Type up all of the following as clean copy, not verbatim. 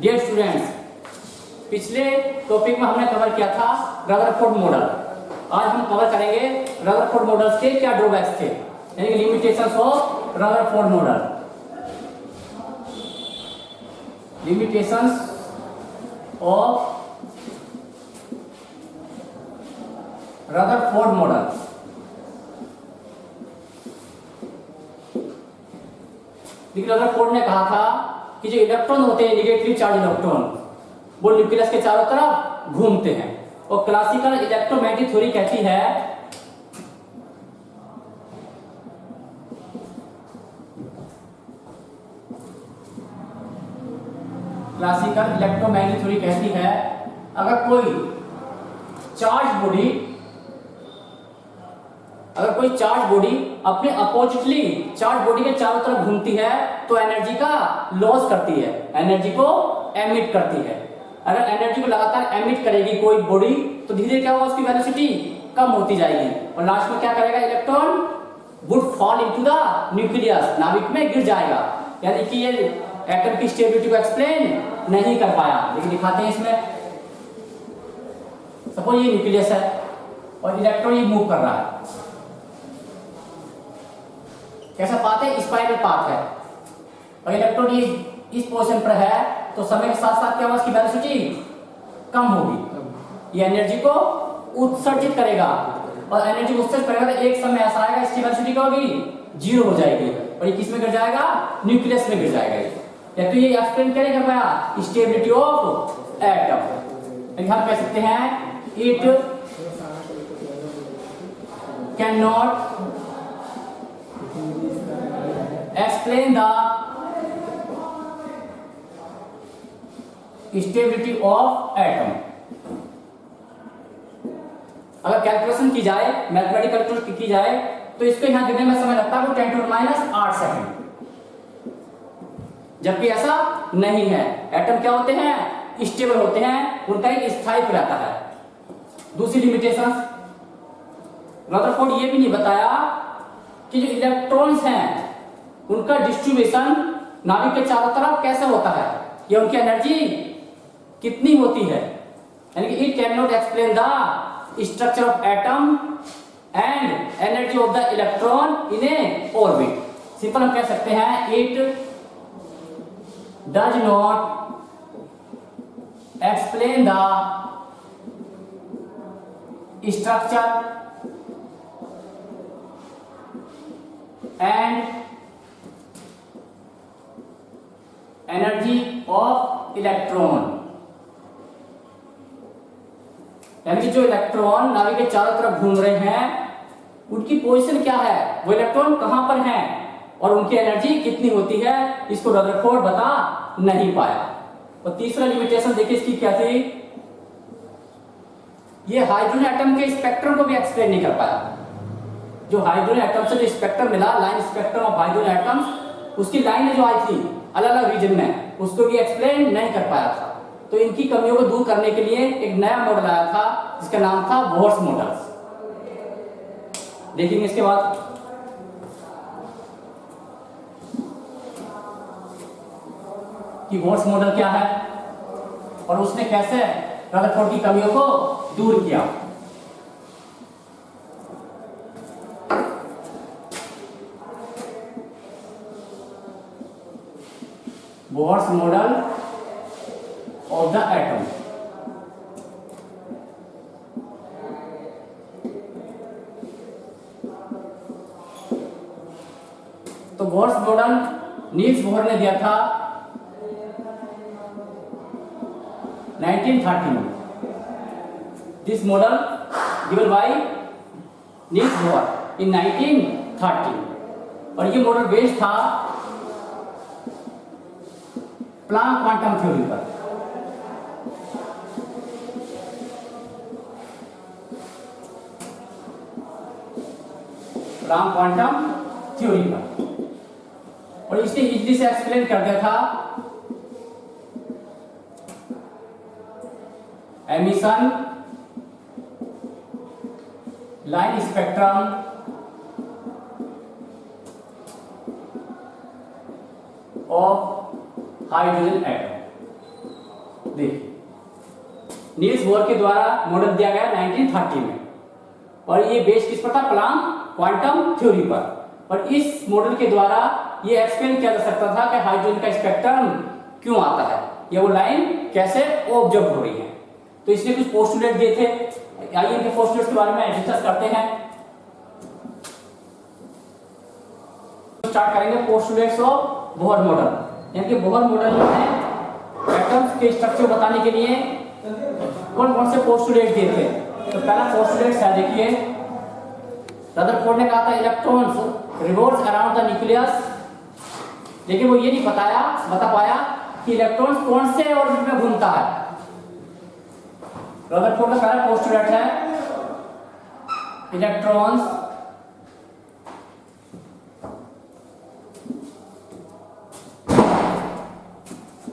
Dear students, पिछले topic में हमने कवर किया था रदरफोर्ड मॉडल। आज हम कवर करेंगे रदरफोर्ड मॉडल्स के क्या ड्रॉबैक्स थे, यानी कि limitations of Rutherford model. Limitations of Rutherford model. देखिए, रदरफोर्ड ने कहा था कि जो इलेक्ट्रॉन होते हैं, नेगेटिव चार्ज इलेक्ट्रॉन, वो न्यूक्लियस के चारों तरफ घूमते हैं। और क्लासिकल इलेक्ट्रोमैग्नेटिक थ्योरी कहती है अगर कोई चार्ज बॉडी अपने अपोजिटली चार्ज बॉडी के चारों तरफ घूमती है तो एनर्जी का लॉस करती है, एनर्जी को एमिट करती है। अगर एनर्जी को लगातार एमिट करेगी कोई बॉडी तो धीरे धीरे क्या होगा, उसकी वेलोसिटी कम होती जाएगी और लास्ट में क्या करेगा, electron would fall into the nucleus, नाभिक में गिर जाएगा। यानी कि ये एटम की स्टेबिलिटी को एक्सप्लेन नहीं कर पाया। लेकिन दिखाते हैं इसमें, सपोज ये न्यूक्लियस है और इलेक्ट्रॉन ये मूव कर रहा है। कैसा पाथ है, स्पाइरल पाथ है और इलेक्ट्रॉन ये इस पोजीशन पर है तो समय के साथ साथ क्या होगा, इसकी वेलोसिटी कम होगी। ये एनर्जी को उत्सर्जित करेगा और एनर्जी को उत्सर्जित करेगा तो एक समय ऐसा आएगा इसकी वेलोसिटी क्या होगी, 0 हो जाएगी और ये किस में गिर जाएगा, न्यूक्लियस में गिर जाएगा। या तो ये एक्सप्लेन क्या कर पाया, स्टेबिलिटी ऑफ एटम। हम कह सकते हैं it can not explain the stability of atom। अगर कैलकुलेशन की जाए, मैथमेटिकल कैलकुलेशन की जाए तो इसको यहां गिरने में समय लगता है वो 10⁻⁸ सेकंड, जबकि ऐसा नहीं है। एटम क्या होते हैं, स्टेबल होते हैं, उनका एक स्थायित्व रहता है। दूसरी लिमिटेशन, रदरफोर्ड ये भी नहीं बताया कि जो इलेक्ट्रॉन्स हैं उनका डिस्ट्रीब्यूशन नाभिक के चारों तरफ कैसे होता है या उनकी एनर्जी कितनी होती है। यानी कि it can not explain the structure of atom and energy of the electron in A orbit. Simple हम कह सकते हैं it does not explain the structure and energy of electron. यानी कि जो इलेक्ट्रॉन नाभिक के चारों तरफ घूम रहे हैं उनकी पोजीशन क्या है, वो इलेक्ट्रॉन कहां पर हैं और उनकी एनर्जी कितनी होती है, इसको रदरफोर्ड बता नहीं पाया। और तीसरा लिमिटेशन देखिए इसकी क्या थी, ये हाइड्रोजन एटम के स्पेक्ट्रम को भी एक्सप्लेन नहीं कर पाया। जो हाइड्रोजन एटम से जो स्पेक्ट्रम मिला, line spectrum of hydrogen atoms, उसकी लाइन जो आई थी अलग अलग रीजन में, उसको भी एक्सप्लेन नहीं कर पाया था। तो इनकी कमियों को दूर करने के लिए एक नया मॉडल आया था जिसका नाम था बोहर्स मॉडल। देखेंगे इसके बाद कि बोहर्स मॉडल क्या है और उसने कैसे रदरफोर्ड की कमियों को दूर किया। Bohr's model of the atom. तो बोहर्स मॉडल नील्स बोहर ने दिया था 1930 में। This model given by Niels Bohr in 1930 और ये मॉडल बेस्ड था प्लांक क्वांटम थ्योरी पर। प्लांक क्वांटम थ्योरी पर और इसने इजली से एक्सप्लेन कर दिया था emission, line spectrum of hydrogen atom. देखिए नील्स बोर के द्वारा मॉडल दिया गया 1930 में, और ये बेस किस पर था? प्लांक क्वांटम थ्योरी पर। और इस मॉडल के द्वारा ये एक्सप्लेन किया जा सकता था कि हाइड्रोजन का स्पेक्ट्रम क्यों आता है, ये वो लाइन कैसे ऑब्जर्व हो रही है। तो इसने कुछ पोस्टुलेट दिए थे, आइए इनके पोस्टुलेट्स के बारे में डिस्कस करते हैं। स्टार्ट करेंगे पोस्टुलेट्स ऑफ बोहर मॉडल। यानी कि बोहर मॉडल में एटम्स के स्ट्रक्चर बताने के लिए कौन कौन से पोस्टुलेट दिए थे। तो पहला पोस्टुलेट है, देखिए रदरफोर्ड ने कहा था electrons revolves around the nucleus, लेकिन वो ये नहीं बता पाया कि इलेक्ट्रॉन्स कौन से ऑर्बिट में घूमता है। रदरफोर्ड का पहला पोस्टुलेट है electrons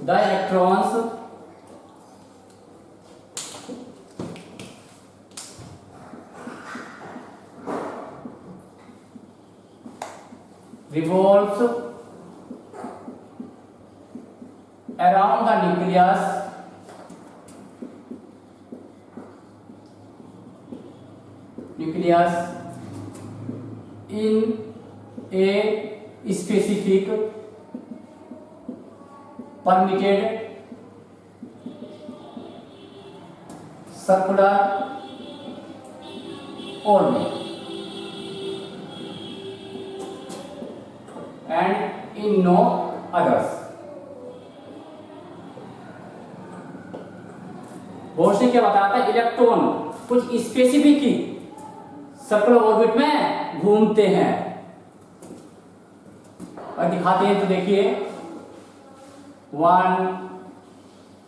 the electrons revolves around the nucleus in a specific permitted circular orbit and in no others। Board ने क्या बताया था? इलेक्ट्रॉन कुछ स्पेसिफिक ही सर्कुलर ऑर्बिट में घूमते हैं, और दिखाते हैं। तो देखिए 1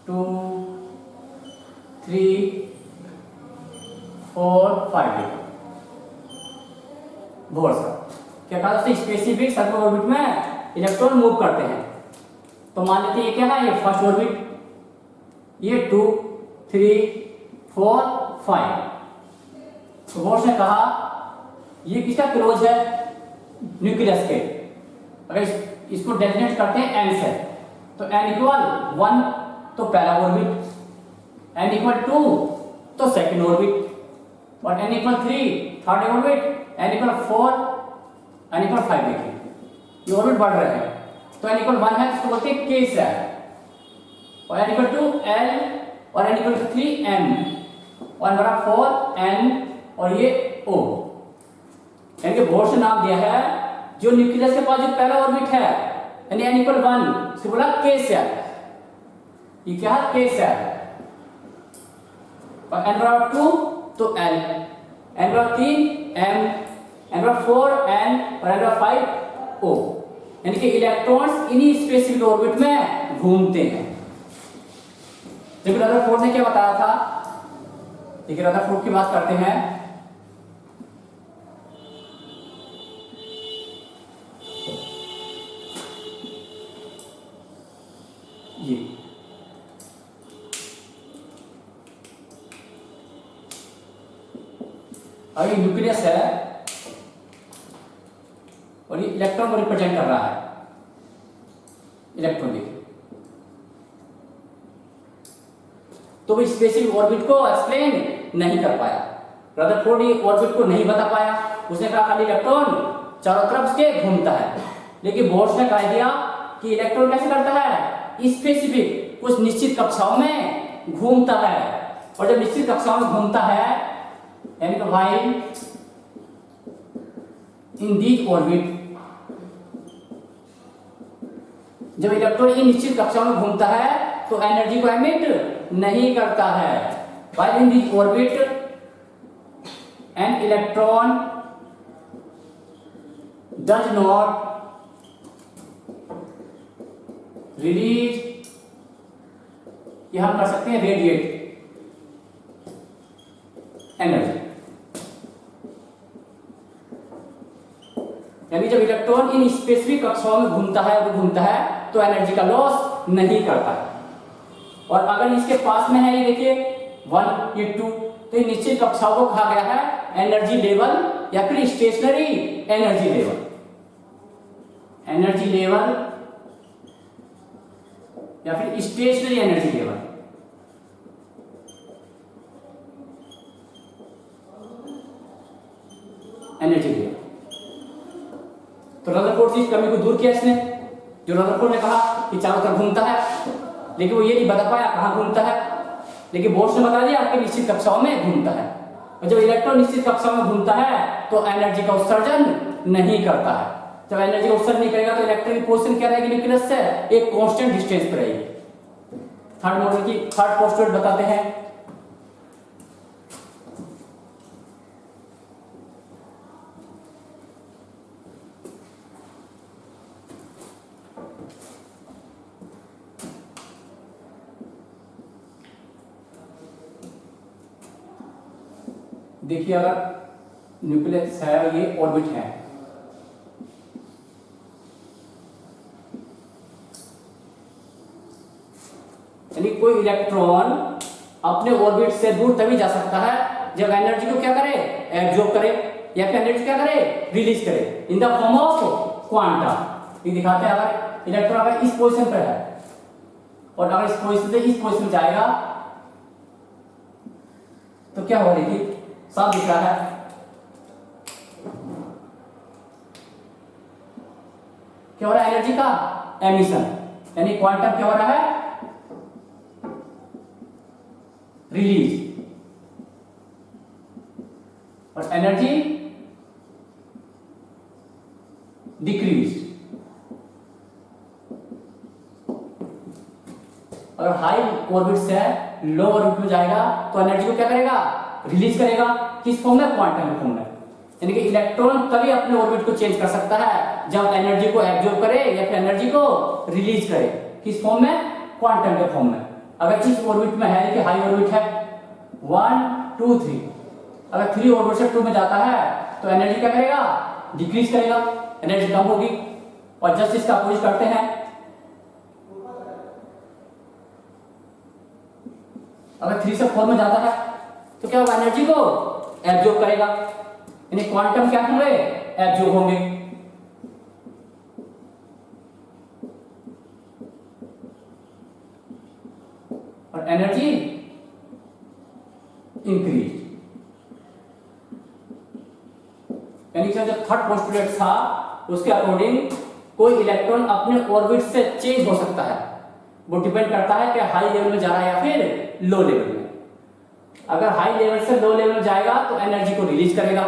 2 3 4 5 बहुत सा क्या कहा था? स्पेसिफिक सर्कुलर ऑर्बिट में इलेक्ट्रॉन मूव करते हैं। तो मान लेते हैं ये क्या है? ये फर्स्ट ऑर्बिट, ये 2 3 4 5। तो बोर्ड ने कहा ये किसका क्लोज है? न्यूक्लियस के। अगर इसको डेफिनेट करते हैं n से, तो n इक्वल 1 तो पहला ऑर्बिट, n इक्वल 2 तो सेकंड ऑर्बिट, और n equal 3 third orbit, n equal 4, n equal 5। देखिए ये ऑर्बिट बढ़ रहे हैं। तो n इक्वल 1 है, इसको बोलते हैं k सेल, और n इक्वल 2 l, और n इक्वल 3 m, और n बड़ा 4 n, और ये o। यानी कि बोर्ड से नाम दिया है जो न्यूक्लियस के पास जो पहला ऑर्बिट है, यानी n इक्वल 1, इसको बोला k सेल। ये क्या है? k cell. और n बराबर 2 तो l, n बराबर 3 m, n बराबर 4 n, और n बराबर 5 o। यानी कि इलेक्ट्रॉन्स इन्हीं स्पेसिफिक ऑर्बिट में घूमते हैं। देखिए रदरफोर्ड ने क्या बताया था? देखिए रदरफोर्ड की बात करते हैं। ये अभी न्यूक्लियस है और ये इलेक्ट्रॉन को रिप्रेजेंट कर रहा है। इलेक्ट्रॉन देखिए, तो वो स्पेसिफिक ऑर्बिट को एक्सप्लेन नहीं कर पाया। रदरफोर्ड ये ऑर्बिट को नहीं बता पाया, उसने कहा खाली इलेक्ट्रॉन चारों तरफ से घूमता है। लेकिन बोर्ड ने कह दिया कि इलेक्ट्रॉन कैसे करता है? स्पेसिफिक कुछ निश्चित कक्षाओं में घूमता है, और जब निश्चित कक्षाओं में घूमता है, यानी कि भाई इन दीज ऑर्बिट, जब इलेक्ट्रॉन इन निश्चित कक्षाओं में घूमता है तो एनर्जी को एमिट नहीं करता है। While in these orbit an electron does not release, ये हम कर सकते हैं रेडिएट एनर्जी। यानी जब इलेक्ट्रॉन इन स्पेसिफिक कक्षाओं में घूमता है तो एनर्जी का लॉस नहीं करता है। और अगर इसके पास में है, ये देखिए 1 ये 2, तो ये निश्चित कक्षाओं को कहा गया है एनर्जी लेवल या फिर stationary energy level. Energy level या फिर स्टेशनरी एनर्जी लेवल, दूर किया इसने, जो रदरफोर्ड ने कहा कि चारों तरफ घूमता है, लेकिन वो ये नहीं बता पाया कहाँ घूमता है, लेकिन बोर्ड ने बता दिया कि निश्चित कक्षाओं में घूमता है। और जब इलेक्ट्रॉन निश्चित कक्षाओं में घूमता है तो एनर्जी का उत्सर्जन नहीं करता है। जब एनर्जी का उत्सर्जन नहीं करेगा तो इलेक्ट्रॉन की पोजीशन क्या रहेगी न्यूक्लियस से, एक कांस्टेंट डिस्टेंस पर रहेगी। थर्ड मॉडल की थर्ड पोस्टुलेट बताते हैं। देखिए अगर न्यूक्लियस है, ये ऑर्बिट है, यानी कोई इलेक्ट्रॉन अपने ऑर्बिट से दूर तभी जा सकता है जब एनर्जी को क्या करे, एब्जॉर्ब करे, या फिर एनर्जी क्या करे, रिलीज करे in the form of quanta. ये दिखाते हैं अगर इलेक्ट्रॉन अगर इस पोजीशन पर है और अगर इस पोजीशन से इस पोजीशन में जाएगा तो क्या होगा, देखिए साफ दिख रहा है, क्या हो रहा है, एनर्जी का एमिशन, यानी क्वांटम क्या हो रहा है, रिलीज, और एनर्जी डिक्रीज। अगर हाई ऑर्बिट से लो ऑर्बिट में जाएगा तो एनर्जी को क्या करेगा, रिलीज करेगा, किस फॉर्म में, क्वांटम फॉर्म में। यानी कि इलेक्ट्रॉन तभी अपने ऑर्बिट को चेंज कर सकता है जब एनर्जी को एब्जॉर्ब करे या फिर एनर्जी को रिलीज करे, किस फॉर्म में, क्वांटम के फॉर्म में। अगर इस ऑर्बिट में है, कि हाई ऑर्बिट है 1 2 3, अगर 3 ऑर्बिट से 2 में जाता है तो एनर्जी क्या करेगा, डिक्रीज करेगा, एनर्जी कम होगी। और जस्ट इसका अपोजिट करते हैं, अगर 3 से 4 में जाता है तो क्या होगा, एनर्जी को एब्जॉर्ब करेगा, यानी क्वांटम क्या होंगे, एब्जॉर्ब होंगे। और एनर्जी इंक्रीज। यानी कि जो थर्ड पोस्टुलेट था उसके अकॉर्डिंग कोई इलेक्ट्रॉन अपने ऑर्बिट से चेंज हो सकता है, वो डिपेंड करता है कि हाई लेवल में जा रहा है या फिर लो लेवल में। अगर हाई लेवल से लो लेवल में जाएगा तो एनर्जी को रिलीज करेगा,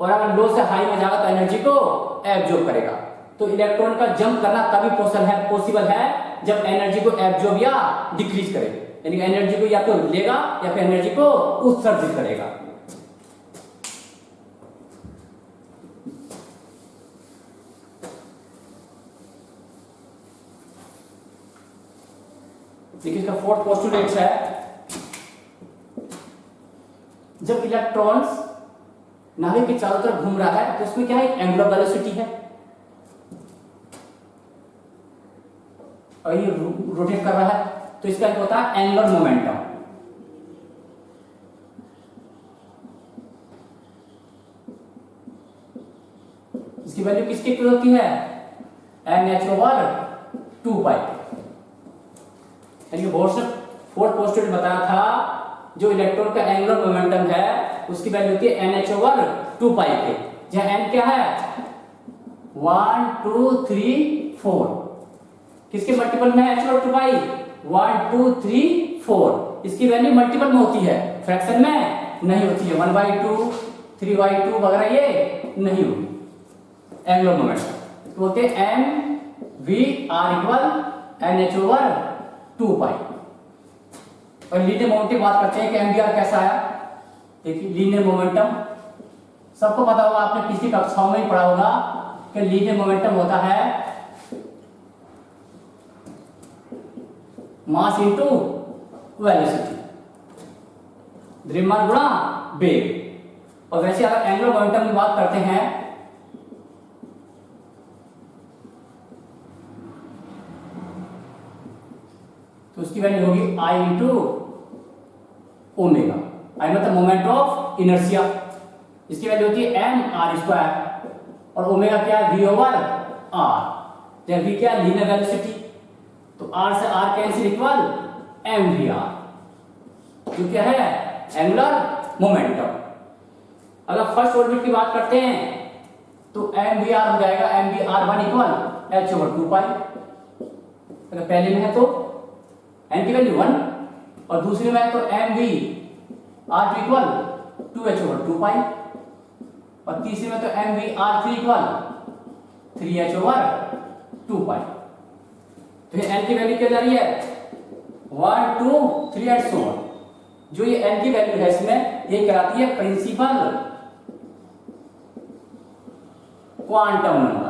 और अगर लो से हाई में जाएगा तो एनर्जी को एब्जॉर्ब करेगा। तो इलेक्ट्रॉन का जंप करना तभी पॉसिबल है जब एनर्जी को एब्जॉर्ब या डिक्रीज करे, यानी एनर्जी को या तो लेगा या फिर एनर्जी को उत्सर्जित करेगा। देखिए इसका फोर्थ पोस्टुलेट है, जब इलेक्ट्रॉन्स नाभिक के चारों तरफ घूम रहा है तो उसमें क्या है, एंगुलर वेलोसिटी है, और ये रोटेट कर रहा है तो इसका क्या होता है, एंगुलर मोमेंटम। इसकी वैल्यू किसकी इक्वल होती है, NH/2π। यानी फोर्थ पोस्टुलेट बताया था जो इलेक्ट्रॉन का एंगुलर मोमेंटम है उसकी वैल्यू होती है NH/2π के, जहां n क्या है, 1 2 3 4, किसके मल्टीपल में है h/2π, 1 2 3 4। इसकी वैल्यू मल्टीपल में होती है, फ्रैक्शन में नहीं होती है, 1/2 3/2 वगैरह ये नहीं होगी। एंगुलर मोमेंटम तो होते हैं mvr = NH/2π। और लीनियर मोमेंटम की बात करते हैं कि mvr कैसा है। देखिए लीनियर मोमेंटम सबको पता होगा, आपने पिछली कक्षाओं में ही पढ़ा होगा कि लीनियर मोमेंटम होता है मास इनटू वेलोसिटी, द्रव्यमान गुणा वेग। और वैसे अगर एंगुलर मोमेंटम की बात करते हैं तो उसकी वैल्यू होगी I इंटू ओमेगा। आई मतलब मोमेंट ऑफ इनर्शिया, इसकी वैल्यू होती है mr², और ओमेगा क्या है, v/r। जब v क्या, लीनियर वेलोसिटी, तो r से r कैंसिल इक्वल mvr, जो क्या है, एंगुलर मोमेंटम। अगर फर्स्ट ऑर्बिट की बात करते हैं तो MVR हो जाएगा MVR1 इक्वल H/2 अगर पहले में है तो n की वैल्यू 1 और दूसरे में है तो MVR2 इक्वल 2H/2 और तीसरे में तो MVR3 इक्वल 3H/2 तो ये n की वैल्यू क्या जा रही है 1 2 3 एंड सो ऑन। जो ये n की वैल्यू है इसमें ये कहलाती है प्रिंसिपल क्वांटम नंबर।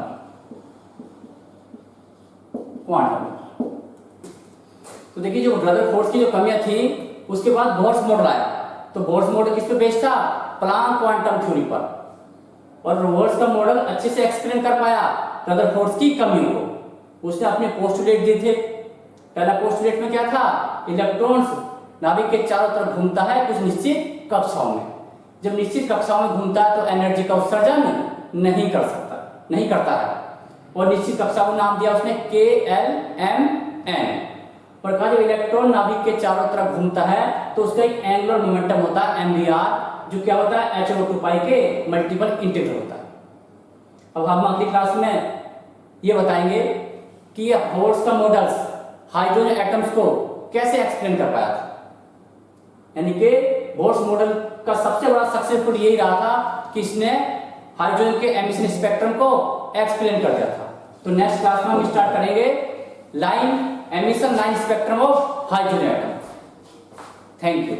तो देखिए जो रदरफोर्ड की जो कमियां थी उसके बाद बोर्स मॉडल आया। तो बोर्स मॉडल किस पे बेस्ड था प्लांक क्वांटम थ्योरी पर और बोर्स का मॉडल अच्छे से एक्सप्लेन कर पाया रदरफोर्ड की कमियों को। उसने अपने पोस्टुलेट दिए थे। पहला पोस्टुलेट में क्या था इलेक्ट्रॉन्स नाभिक के चारों तरफ घूमता है कुछ निश्चित कक्षाओं में। जब निश्चित कक्षाओं में घूमता है तो एनर्जी का उत्सर्जन नहीं करता है और निश्चित कक्षा को नाम दिया उसने KLMN। और कहा जब इलेक्ट्रॉन नाभिक के चारों तरफ घूमता है तो उसका एक एंगुलर मोमेंटम होता है MVR जो क्या होता है H/2 के मल्टीपल इंटीग्रल होता है। अब हम अगली क्लास में ये बताएंगे कि बोर्स का मॉडल्स हाइड्रोजन एटम्स को कैसे एक्सप्लेन कर पाया था। यानी कि बोर्स मॉडल का सबसे बड़ा सक्सेसफुल यही रहा था कि इसने हाइड्रोजन के एमिशन स्पेक्ट्रम को एक्सप्लेन कर दिया था। तो नेक्स्ट क्लास में हम स्टार्ट करेंगे line emission line spectrum of hydrogen atom. Thank you.